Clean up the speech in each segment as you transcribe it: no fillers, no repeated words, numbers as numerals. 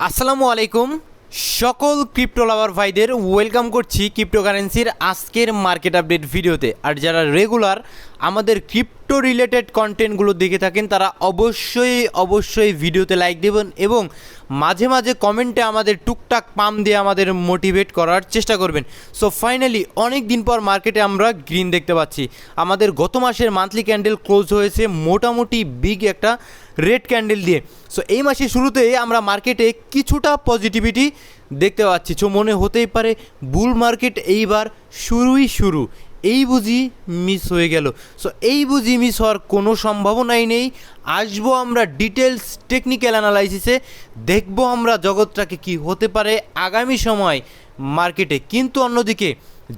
আসসালামু আলাইকুম সকল ক্রিপ্টো লাভার ভাইদের ওয়েলকাম করছি ক্রিপ্টোকারেন্সির আজকের মার্কেট আপডেট ভিডিওতে। আর যারা রেগুলার আমাদের ক্রিপ্টো রিলেটেড কন্টেন্টগুলো দেখে থাকেন তারা অবশ্যই ভিডিওতে লাইক দেবেন এবং মাঝে মাঝে কমেন্টে আমাদের টুকটাক পাম দিয়ে আমাদের মোটিভেট করার চেষ্টা করবেন। সো ফাইনালি অনেক দিন পর মার্কেটে আমরা গ্রিন দেখতে পাচ্ছি। আমাদের গত মাসের মান্থলি ক্যান্ডেল ক্লোজ হয়েছে মোটামুটি বিগ একটা রেড ক্যান্ডেল দিয়ে। সো এই মাসের শুরুতে আমরা মার্কেটে কিছুটা পজিটিভিটি দেখতে পাচ্ছি। সো মনে হতেই পারে বুল মার্কেট এইবার শুরু এই বুঝি মিস হয়ে গেল। সো এই বুঝি মিস হওয়ার কোনো সম্ভাবনাই নেই। আসবো আমরা ডিটেলস টেকনিক্যাল অ্যানালাইসিসে, দেখবো আমরা জগৎটাকে কি হতে পারে আগামী সময় মার্কেটে। কিন্তু অন্যদিকে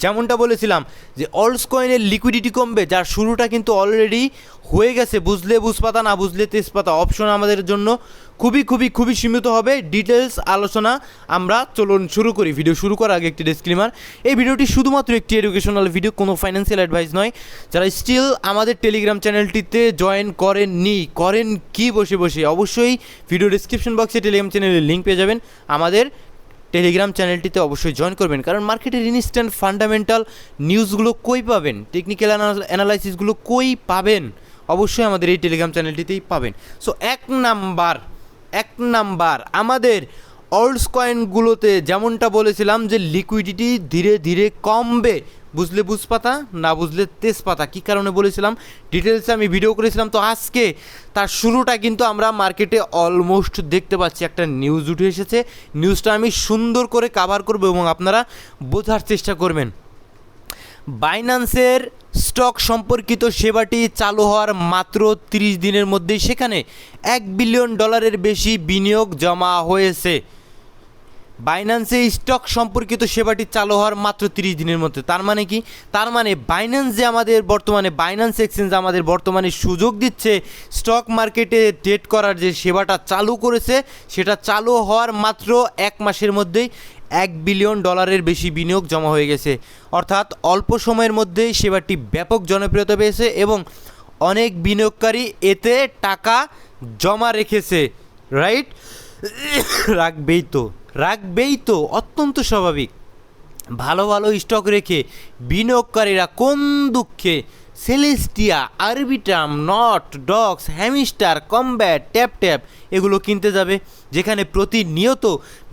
যেমনটা বলেছিলাম যে অলস কয়েনের লিকুইডিটি কমবে, যার শুরুটা কিন্তু অলরেডি হয়ে গেছে। বুঝলে বুঝপাতা, না বুঝলে তেজপাতা অপশন আমাদের জন্য খুবই সীমিত হবে। ডিটেলস আলোচনা আমরা চলুন শুরু করি। ভিডিও শুরু করার আগে একটি ডিসক্লেমার, এই ভিডিওটি শুধুমাত্র একটি এডুকেশনাল ভিডিও, কোনো ফাইন্যান্সিয়াল অ্যাডভাইস নয়। যারা স্টিল আমাদের টেলিগ্রাম চ্যানেলটিতে জয়েন করেন কি বসে অবশ্যই ভিডিও ডিসক্রিপশন বক্সে টেলিগ্রাম চ্যানেলের লিঙ্ক পেয়ে যাবেন। আমাদের টেলিগ্রাম চ্যানেলটিতে অবশ্যই জয়েন করবেন, কারণ মার্কেটের ইনস্ট্যান্ট ফান্ডামেন্টাল নিউজগুলো কই পাবেন, টেকনিক্যাল অ্যানালাইসিসগুলো কই পাবেন, অবশ্যই আমাদের এই টেলিগ্রাম চ্যানেলটিতেই পাবেন। সো এক নাম্বার আমাদের অলস কয়েনগুলোতে যেমনটা বলেছিলাম যে লিকুইডিটি ধীরে ধীরে কমবে। বুঝলে বুঝপাতা, না বুঝলে তেজপাতা। কী কারণে বলেছিলাম ডিটেলসে আমি ভিডিও করেছিলাম। তো আজকে তার শুরুটা কিন্তু আমরা মার্কেটে অলমোস্ট দেখতে পাচ্ছি। একটা নিউজ উঠে এসেছে, নিউজটা আমি সুন্দর করে কাভার করব এবং আপনারা বোঝার চেষ্টা করবেন। বাইন্যান্সের স্টক সম্পর্কিত সেবাটি চালু হওয়ার মাত্র 30 দিনের মধ্যেই সেখানে $1 বিলিয়ন বেশি বিনিয়োগ জমা হয়েছে। বাইন্যান্সে স্টক সম্পর্কিত সেবাটি চালু হওয়ার মাত্র 30 দিনের মধ্যে। তার মানে কি? তার মানে বাইন্যান্স যে আমাদের বর্তমানে, বাইন্যান্স এক্সচেঞ্জ আমাদের বর্তমানে সুযোগ দিচ্ছে স্টক মার্কেটে ট্রেড করার, যে সেবাটা চালু করেছে সেটা চালু হওয়ার মাত্র 1 মাসের মধ্যেই $1 বিলিয়ন বেশি বিনিয়োগ জমা হয়ে গেছে। অর্থাৎ অল্প সময়ের মধ্যেই সেবাটি ব্যাপক জনপ্রিয়তা পেয়েছে এবং অনেক বিনিয়োগকারী এতে টাকা জমা রেখেছে। রাইট? রাখবেই তো, অত্যন্ত স্বাভাবিক। ভালো স্টক রেখে বিনিয়োগকারীরা কোন দুঃখে Celestia, Arbitrum, Not, Dogs, Hamster, Kombat, tap এগুলো কিনতে যাবে, যেখানে প্রতিনিয়ত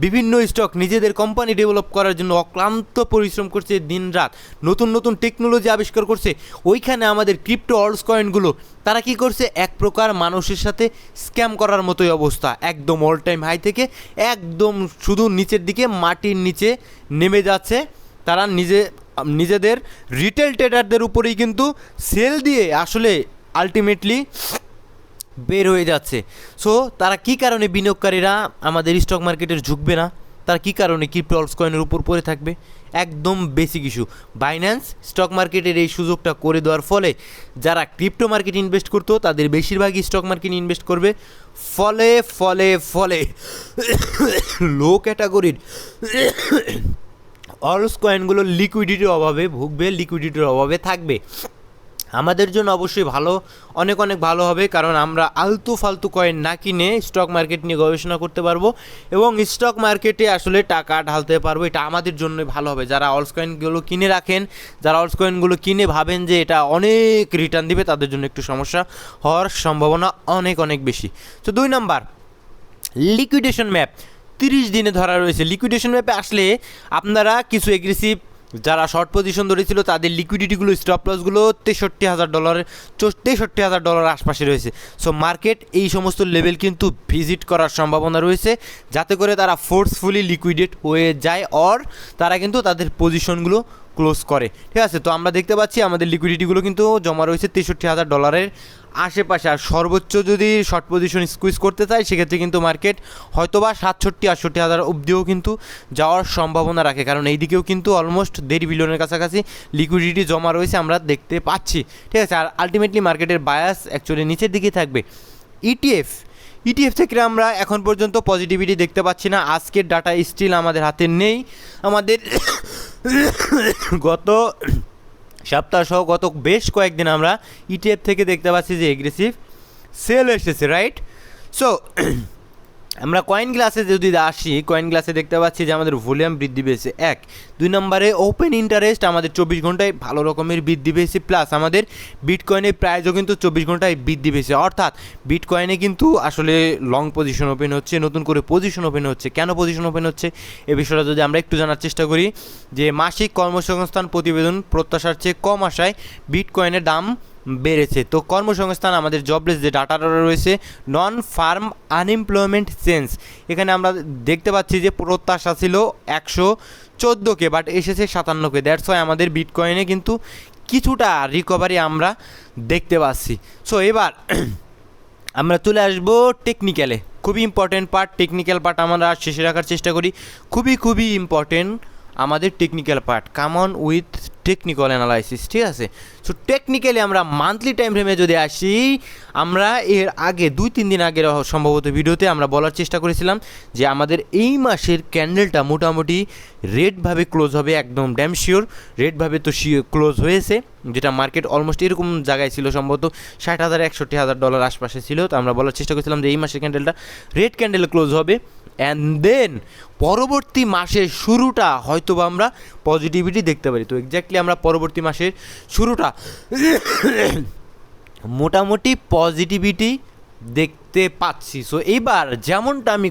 বিভিন্ন স্টক নিজেদের কোম্পানি ডেভেলপ করার জন্য অক্লান্ত পরিশ্রম করছে দিনরাত, নতুন টেকনোলজি আবিষ্কার করছে। ওইখানে আমাদের ক্রিপ্টো অলস কয়েনগুলো তারা কি করছে, এক প্রকার মানুষের সাথে স্ক্যাম করার মতোই অবস্থা। একদম অল টাইম হাই থেকে একদম শুধু নিচের দিকে মাটির নিচে নেমে যাচ্ছে। তারা নিজেদের রিটেল ট্রেডারদের উপরেই কিন্তু সেল দিয়ে আসলে আলটিমেটলি বের হয়ে যাচ্ছে। সো তারা কি কারণে, বিনিয়োগকারীরা আমাদের স্টক মার্কেটের ঝুঁকবে না? তারা কি কারণে ক্রিপ্টো অলস কয়েনের উপর পড়ে থাকবে? একদম বেসিক ইস্যু। বাইন্যান্স স্টক মার্কেটের এই সুযোগটা করে দেওয়ার ফলে যারা ক্রিপ্টো মার্কেট ইনভেস্ট করতো তাদের বেশিরভাগই স্টক মার্কেট ইনভেস্ট করবে। ফলে লো ক্যাটাগরির অলস কয়েনগুলো লিকুইডিটির অভাবে ভুগবে, লিকুইডিটির অভাবে থাকবে। আমাদের জন্য অবশ্যই ভালো, অনেক ভালো হবে, কারণ আমরা আলতু ফালতু কয়েন না কিনে স্টক মার্কেট নিয়ে গবেষণা করতে পারবো এবং স্টক মার্কেটে আসলে টাকা ঢালতে পারবো। এটা আমাদের জন্য ভালো হবে। যারা অলস কয়েনগুলো কিনে রাখেন, যারা অলস কয়েনগুলো কিনে ভাবেন যে এটা অনেক রিটার্ন দিবে, তাদের জন্য একটু সমস্যা হওয়ার সম্ভাবনা অনেক বেশি। তো 2 নাম্বার, লিকুইডেশন ম্যাপ 30 দিনে ধরা রয়েছে। লিকুইডেশন ম্যাপে আসলে আপনারা কিছু এগ্রেসিভ যারা শর্ট পজিশন ধরেছিল তাদের লিকুইডিটিগুলো, স্টপ লসগুলো $63,000 আশপাশে রয়েছে। সো মার্কেট এই সমস্ত লেভেল কিন্তু ভিজিট করার সম্ভাবনা রয়েছে, যাতে করে তারা ফোর্সফুলি লিকুইডেট হয়ে যায় অর তারা কিন্তু তাদের পজিশনগুলো ক্লোজ করে। ঠিক আছে? তো আমরা দেখতে পাচ্ছি আমাদের লিকুইডিটিগুলো কিন্তু জমা রয়েছে $63,000 আশেপাশে। আর সর্বোচ্চ যদি শর্ট পজিশন স্কুইজ করতে চাই সেক্ষেত্রে কিন্তু মার্কেট হয়তোবা 67-68,000 অবধিও কিন্তু যাওয়ার সম্ভাবনা রাখে, কারণ এই দিকেও কিন্তু অলমোস্ট $1.5 বিলিয়নের কাছাকাছি লিকুইডিটি জমা রয়েছে আমরা দেখতে পাচ্ছি। ঠিক আছে? আর আলটিমেটলি মার্কেটের বায়াস অ্যাকচুয়ালি নিচের দিকে থাকবে। ইটিএফ থেকে আমরা এখন পর্যন্ত পজিটিভিটি দেখতে পাচ্ছি না। আজকের ডাটা স্টিল আমাদের হাতে নেই। আমাদের গত সপ্তাহ সহ গত বেশ কয়েকদিন আমরা ইটিএফ থেকে দেখতে পাচ্ছি যে এগ্রেসিভ সেল এসেছে। রাইট? সো আমরা কয়েন গ্লাসে যদি আসি, কয়েন গ্লাসে দেখতে পাচ্ছি যে আমাদের ভলিউম বৃদ্ধি পেয়েছে 1। 2 নম্বরে ওপেন ইন্টারেস্ট আমাদের 24 ঘন্টায় ভালো রকমের বৃদ্ধি পেয়েছে, প্লাস আমাদের বিটকয়েনের প্রাইসও কিন্তু 24 ঘন্টায় বৃদ্ধি পেয়েছে। অর্থাৎ বিটকয়েনে কিন্তু আসলে লং পজিশন ওপেন হচ্ছে, নতুন করে পজিশন ওপেন হচ্ছে। কেন পজিশন ওপেন হচ্ছে এ বিষয়টা যদি আমরা একটু জানার চেষ্টা করি, যে মাসিক কর্মসংস্থান প্রতিবেদন প্রত্যাশার চেয়ে কম আসায় বিটকয়েনের দাম বেড়েছে। তো কর্মসংস্থান আমাদের জবলেস যে ডাটাটা রয়েছে, নন ফার্ম আনএমপ্লয়মেন্ট চেঞ্জ, এখানে আমরা দেখতে পাচ্ছি যে প্রত্যাশা ছিল 114K বাট এসেছে 57K। দ্যাটস ওয়াই আমাদের বিটকয়েনে কিন্তু কিছুটা রিকভারি আমরা দেখতে পাচ্ছি। সো এবার আমরা চলে আসবো টেকনিক্যালে, খুবই ইম্পর্টেন্ট পার্ট। টেকনিক্যাল পার্ট আমরা শেষে রাখার চেষ্টা করি, খুবই ইম্পর্টেন্ট আমাদের technical part. Come on with technical analysis, ঠিক আছে? সো টেকনিক্যালি আমরা মান্থলি টাইম ফ্রেমে যদি আসি, আমরা এর আগে 2-3 দিন আগের সম্ভবত ভিডিওতে আমরা বলার চেষ্টা করেছিলাম যে আমাদের এই মাসের ক্যান্ডেলটা মোটামুটি রেডভাবে ক্লোজ হবে, একদম ড্যাম শিওর রেডভাবে তো ক্লোজ হয়েছে, যেটা মার্কেট অলমোস্ট এরকম জায়গায় ছিল, সম্ভবত $60,000-$61,000 আশপাশে ছিল। তো আমরা বলার চেষ্টা করেছিলাম যে এই মাসের ক্যান্ডেলটা রেড ক্যান্ডেলে ক্লোজ হবে, অ্যান্ড দেন পরবর্তী মাসের শুরুটা হয়তো বা আমরা পজিটিভিটি দেখতে পারি। তো এক্স্যাক্টলি আমরা পরবর্তী মাসের শুরুটা মোটামুটি পজিটিভিটি দেখতে পাচ্ছি। সো এইবার যেমনটা আমি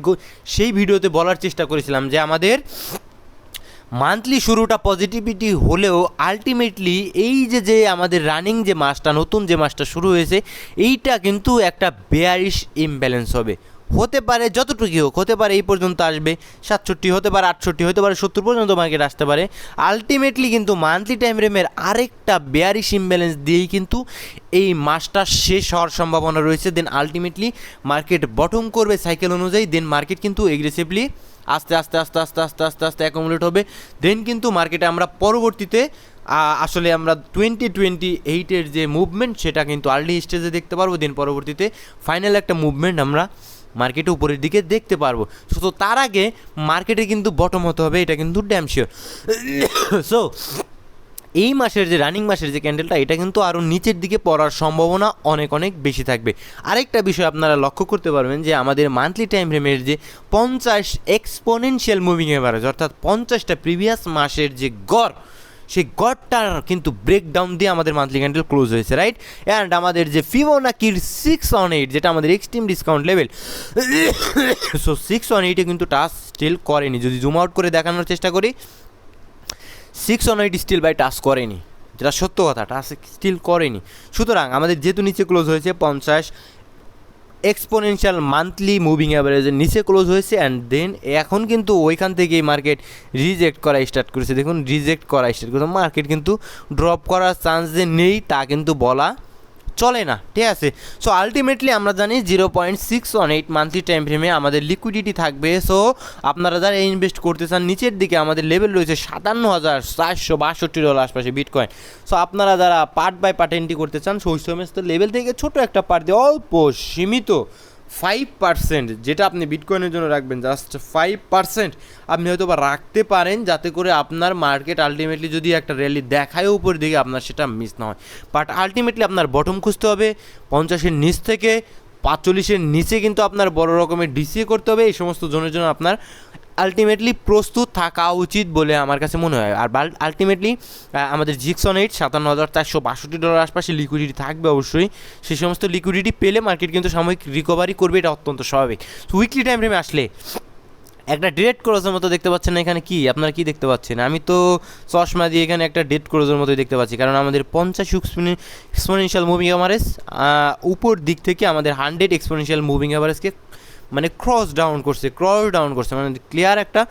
সেই ভিডিওতে বলার চেষ্টা করেছিলাম যে আমাদের মান্থলি শুরুটা পজিটিভিটি হলেও আলটিমেটলি এই যে আমাদের রানিং যে মাসটা, নতুন যে মাসটা শুরু হয়েছে, এইটা কিন্তু একটা বেয়ারিশ ইমব্যালেন্স হবে। হতে পারে যতটুকু হোক, হতে পারে এই পর্যন্ত আসবে 67, হতে পারে 68, হতে পারে 70 পর্যন্ত মার্কেট আসতে পারে। আলটিমেটলি কিন্তু মান্থলি টাইম ফ্রেমের আরেকটা বেয়ারিশ ইমব্যালেন্স দিয়েই কিন্তু এই মাসটা শেষ হওয়ার সম্ভাবনা রয়েছে। দেন আলটিমেটলি মার্কেট বটম করবে সাইকেল অনুযায়ী, দেন মার্কেট কিন্তু এগ্রেসিভলি আস্তে আস্তে আস্তে আস্তে আস্তে আস্তে আস্তে অ্যাকুমুলেট হবে। দেন কিন্তু মার্কেটে আমরা পরবর্তীতে আসলে আমরা 2028-এর যে মুভমেন্ট সেটা কিন্তু আর্লি স্টেজে দেখতে পারবো। দেন পরবর্তীতে ফাইনাল একটা মুভমেন্ট আমরা মার্কেটে উপরের দিকে দেখতে পারবো। তো তার আগে মার্কেটে কিন্তু বটম হতে হবে, এটা কিন্তু ড্যাম শিওর। সো এই মাসের যে রানিং মাসের যে ক্যান্ডেলটা, এটা কিন্তু আরও নিচের দিকে পড়ার সম্ভাবনা অনেক বেশি থাকবে। আরেকটা বিষয় আপনারা লক্ষ্য করতে পারবেন যে আমাদের মান্থলি টাইম ফ্রেমের যে 50 এক্সপোনেনশিয়াল মুভিং এভারেজ, অর্থাৎ 50টা প্রিভিয়াস মাসের যে গড়, সেই গড়টার কিন্তু ব্রেকডাউন দিয়ে আমাদের মান্থলি ক্যান্ডেল ক্লোজ হয়েছে, রাইট? অ্যান্ড আমাদের যে ফিবোনাকির 618, যেটা আমাদের এক্সট্রিম ডিসকাউন্ট লেভেল, সো 618-এ কিন্তু টাচ স্টিল করেনি। যদি জুম আউট করে দেখানোর চেষ্টা করি, 618 স্টিল বাই টাচ করেনি, যেটা সত্য কথা, টাচ স্টিল করেনি। সুতরাং আমাদের যেহেতু নিচে ক্লোজ হয়েছে 50 এক্সপোনেনশিয়াল মান্থলি মুভিং অ্যাভারেজের নিচে ক্লোজ হয়েছে, অ্যান্ড দেন এখন কিন্তু ওইখান থেকেই মার্কেট রিজেক্ট করা স্টার্ট করেছে। দেখুন রিজেক্ট করা স্টার্ট করেছে, মার্কেট কিন্তু ড্রপ করার চান্স যে নেই তা কিন্তু বলা চলে না, ঠিক আছে? সো আলটিমেটলি আমরা জানি 0.618 মান্থলি টাইম ফ্রেমে আমাদের লিকুইডিটি থাকবে। সো আপনারা যারা ইনভেস্ট করতে চান, নিচের দিকে আমাদের লেভেল রয়েছে $57,462 আশপাশে বিটকয়েন। সো আপনারা যারা পার্ট বাই পার্ট এন্ট্রি করতে চান, সেই সমস্ত লেভেল থেকে ছোটো একটা পার্ট দিয়ে অল্প সীমিত 5%, যেটা আপনি বিটকয়েনের জন্য রাখবেন, জাস্ট 5% আপনি হয়তো বা রাখতে পারেন, যাতে করে আপনার মার্কেট আলটিমেটলি যদি একটা র্যালি দেখায় উপর দিকে, আপনার সেটা মিস না হয়। বাট আলটিমেটলি আপনার বটম খুঁজতে হবে 50-এর নিচ থেকে 45-এর নিচে, কিন্তু আপনার বড় রকমের ডিসিএ করতে হবে। এই সমস্ত জনের জন্য আপনার আলটিমেটলি প্রস্তুত থাকা উচিত বলে আমার কাছে মনে হয়। আর আলটিমেটলি আমাদের 618 $57,462 আশপাশে লিকুইডিটি থাকবে অবশ্যই। সেই সমস্ত লিকুইডিটি পেলে মার্কেট কিন্তু সাময়িক রিকভারি করবে, এটা অত্যন্ত স্বাভাবিক। তো উইকলি টাইম ফ্রেমে আসলে একটা ডেড ক্রোজের মতো দেখতে পাচ্ছেন না, এখানে কি আপনারা কি দেখতে পাচ্ছেন? আমি তো চশমা দিয়ে এখানে একটা ডেড ক্রোজের মতোই দেখতে পাচ্ছি, কারণ আমাদের 50 এক্সপোনেনশিয়াল মুভিং অ্যাভারেজ উপর দিক থেকে আমাদের 100 এক্সপোনেনশিয়াল মুভিং অ্যাভারেজকে মানে ক্রস ডাউন করছে, মানে ক্লিয়ার একটা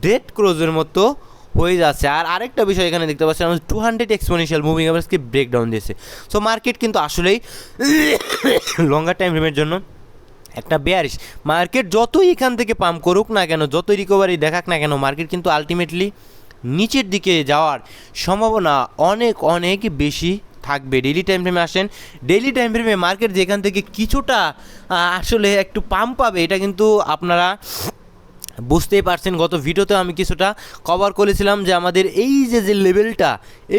ডেড ক্রোজের মতো হয়ে যাচ্ছে। আর আরেকটা বিষয় এখানে দেখতে পাচ্ছি, আমাদের 200 এক্সপোনেনশিয়াল মুভিং অ্যাভারেজকে ব্রেকডাউন দিয়েছে। সো মার্কেট কিন্তু আসলেই লঙ্গার টাইম ফ্রেমের জন্য একটা বেয়ারিশ। মার্কেট যতই এখান থেকে পাম্প করুক না কেন, যতই রিকভারি দেখাক না কেন, মার্কেট কিন্তু আলটিমেটলি নিচের দিকে যাওয়ার সম্ভাবনা অনেক বেশি থাকবে। ডেইলি টাইম ফ্রেমে আসেন, ডেইলি টাইম ফ্রেমে মার্কেট যেখান থেকে কিছুটা আসলে একটু পাম্প পাবে, এটা কিন্তু আপনারা বুঝতেই পারছেন। গত ভিডিওতে আমি কিছুটা কভার করেছিলাম যে আমাদের এই যে লেভেলটা,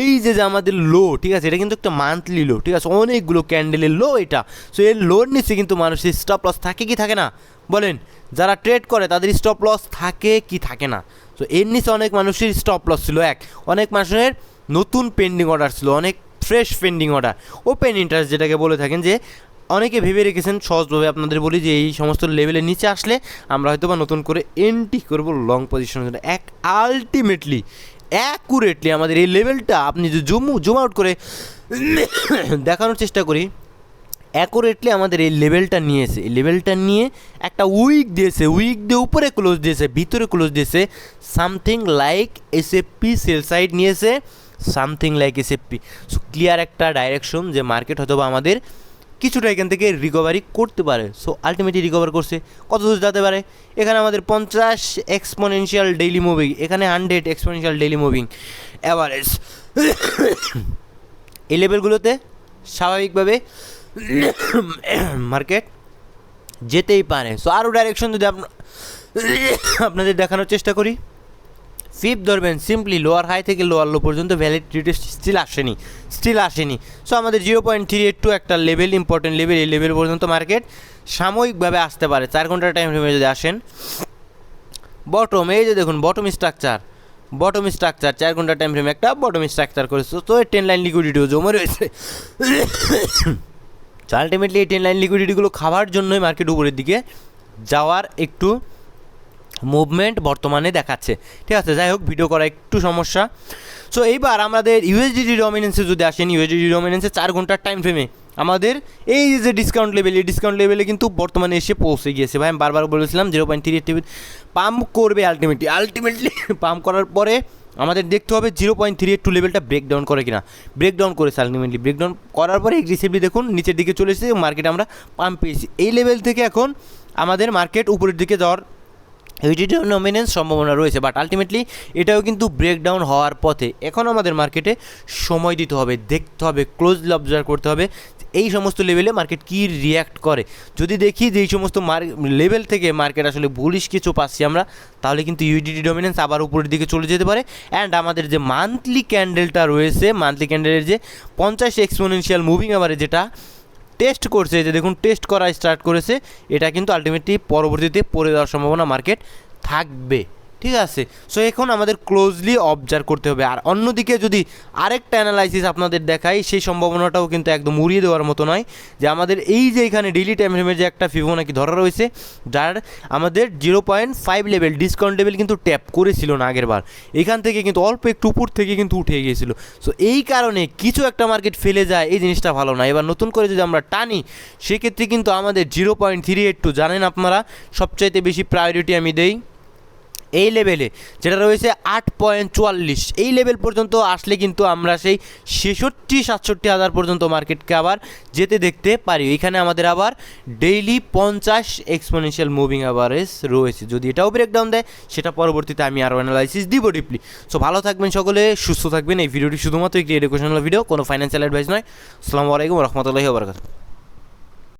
এই যে আমাদের লো, ঠিক আছে, এটা কিন্তু একটা মান্থলি লো, ঠিক আছে, অনেকগুলো ক্যান্ডেলের লো এটা। সো এর লোর নিচে কিন্তু মানুষের স্টপ লস থাকে কি থাকে না? বলেন যারা ট্রেড করে তাদের স্টপ লস থাকে কি থাকে না? তো এর নিচে অনেক মানুষের স্টপ লস ছিল, অনেক মানুষের নতুন পেন্ডিং অর্ডার ছিল, অনেক fresh pending order, open interest যেটাকে বলে থাকেন, যে অনেকে ভেবে রেখেছেন। সহজভাবে আপনাদের বলি যে এই সমস্ত লেভেলের নিচে আসলে আমরা হয়তো বা নতুন করে এন্ট্রি করবো লং পজিশনের জন্য। আলটিমেটলি অ্যাকুরেটলি আমাদের এই লেভেলটা আপনি যদি জুম আউট করে দেখানোর চেষ্টা করি, অ্যাকুরেটলি আমাদের এই লেভেলটা নিয়েছে, এই লেভেলটা নিয়ে একটা উইক দিয়েছে, উইক দিয়ে উপরে ক্লোজ দিয়েছে, ভিতরে ক্লোজ দিয়েছে, something like SFP sell side নিয়েছে, something like SFP. So clear একটা ডাইরেকশন যে মার্কেট হয়তো বা আমাদের কিছুটা এখান থেকে রিকভারি করতে পারে। সো আলটিমেটলি রিকভার করছে, কত দূর যেতে পারে? এখানে আমাদের 50 এক্সপোনেনশিয়াল ডেইলি মুভিং, এখানে 100 এক্সপোনেনশিয়াল ডেইলি মুভিং অ্যাভারেজ। এই লেভেলগুলোতে স্বাভাবিকভাবে মার্কেট যেতেই পারে। সো আরও ডাইরেকশন যদি আপনাদের দেখানোর চেষ্টা করি, ফিফ ধরবেন সিম্পলি লোয়ার হাই থেকে লোয়ার লো পর্যন্ত ভ্যালিডিটি স্টিল আসেনি। সো আমাদের 0.382 একটা লেভেল, ইম্পর্টেন্ট লেভেল, এই লেভেল পর্যন্ত মার্কেট সাময়িকভাবে আসতে পারে। 4 ঘন্টার টাইম ফ্রেমে যদি আসেন, বটম, এই যে দেখুন বটম স্ট্রাকচার 4 ঘন্টার টাইম ফ্রেমে একটা বটম স্ট্রাকচার করেছে। তো এই 10 লাইন লিকুইডিটিও জমে রয়েছে। আলটিমেটলি এই 10 লাইন লিকুইডিটিগুলো খাবার জন্যই মার্কেট উপরের দিকে যাওয়ার একটু মুভমেন্ট বর্তমানে দেখাচ্ছে। ঠিক আছে, যাই হোক, ভিডিও করা একটু সমস্যা। সো এইবার আমাদের ইউএসডিটি ডমিনেন্সে যদি আসেন, ইউএসডিটি ডমিনেন্সে 4 ঘন্টার টাইম ফ্রেমে আমাদের এই যে ডিসকাউন্ট লেভেল, এই ডিসকাউন্ট লেভেলে কিন্তু বর্তমানে এসে পৌঁছে গিয়েছে। ভাই আমি বারবার বলেছিলাম 0.38 পাম্প করবে, আলটিমেটলি পাম্প করার পরে আমাদের দেখতে হবে 0.382 লেভেলটা ব্রেকডাউন করে কিনা। ব্রেকডাউন করেছে, আলটিমেটলি ব্রেকডাউন করার পরে এগ্রেসিভলি দেখুন নিচের দিকে চলে এসেছে, মার্কেট আমরা পাম্প পেয়েছি। এই লেভেল থেকে এখন আমাদের মার্কেট উপরের দিকে যাওয়ার ইউডিটি ডমিনেন্স সম্ভাবনা রয়েছে, বাট আলটিমেটলি এটাও কিন্তু ব্রেকডাউন হওয়ার পথে। এখন আমাদের মার্কেটে সময় দিতে হবে, দেখতে হবে, ক্লোজলি অবজার্ভ করতে হবে এই সমস্ত লেভেলে মার্কেট কী রিয়্যাক্ট করে। যদি দেখি যে এই সমস্ত লেভেল থেকে মার্কেট আসলে বুলিশ কিছু পাচ্ছি আমরা, তাহলে কিন্তু ইউডিটি ডমিনেন্স আবার উপরের দিকে চলে যেতে পারে। অ্যান্ড আমাদের যে মান্থলি ক্যান্ডেলটা রয়েছে, মান্থলি ক্যান্ডেলের যে 50 এক্সপোনেনশিয়াল মুভিং আভারেজ যেটা টেস্ট করছে, যে দেখুন টেস্ট করা স্টার্ট করেছে, এটা কিন্তু আলটিমেটলি পরবর্তীতে পড়ে যাওয়ার সম্ভাবনা মার্কেট থাকবে। ঠিক আছে, সো এখন আমাদের ক্লোজলি অবজার্ভ করতে হবে। আর অন্যদিকে যদি আরেকটা অ্যানালাইসিস আপনাদের দেখাই, সেই সম্ভাবনাটাও কিন্তু একদম উড়িয়ে দেওয়ার মতো নয়, যে আমাদের এই যে এখানে ডেইলি টাইম ফ্রেমের যে একটা ফিবোনাকি ধরা রয়েছে, যার আমাদের 0.5 লেভেল ডিসকাউন্ট লেভেল কিন্তু ট্যাপ করেছিল না আগের বার, এখান থেকে কিন্তু অল্প একটু উপর থেকে কিন্তু উঠে গিয়েছিল। সো এই কারণে কিছু একটা মার্কেট ফেলে যায়, এই জিনিসটা ভালো না। এবার নতুন করে যদি আমরা টানি, সেক্ষেত্রে কিন্তু আমাদের 0.382 জানেন আপনারা সবচাইতে বেশি প্রায়োরিটি আমি দেই এই লেভেলে, যেটা রয়েছে 8.44। এই লেভেল পর্যন্ত আসলে কিন্তু আমরা সেই 66-67 হাজার পর্যন্ত মার্কেটকে আবার যেতে দেখতে পারি। এখানে আমাদের আবার ডেইলি 50 এক্সপোনেনশিয়াল মুভিং অ্যাভারেজ রয়েছে। যদি এটাও ব্রেকডাউন দেয়, সেটা পরবর্তীতে আমি আরও অ্যানালাইসিস দিব ডিপলি। সো ভালো থাকবেন সকলে, সুস্থ থাকবেন। এই ভিডিওটি শুধুমাত্র একটি এডুকেশনাল ভিডিও, কোনো ফাইন্যান্সিয়াল অ্যাডভাইস নয়। আসসালামু আলাইকুম রহমতুল্লাহি ওয়া বারাকাতুহু।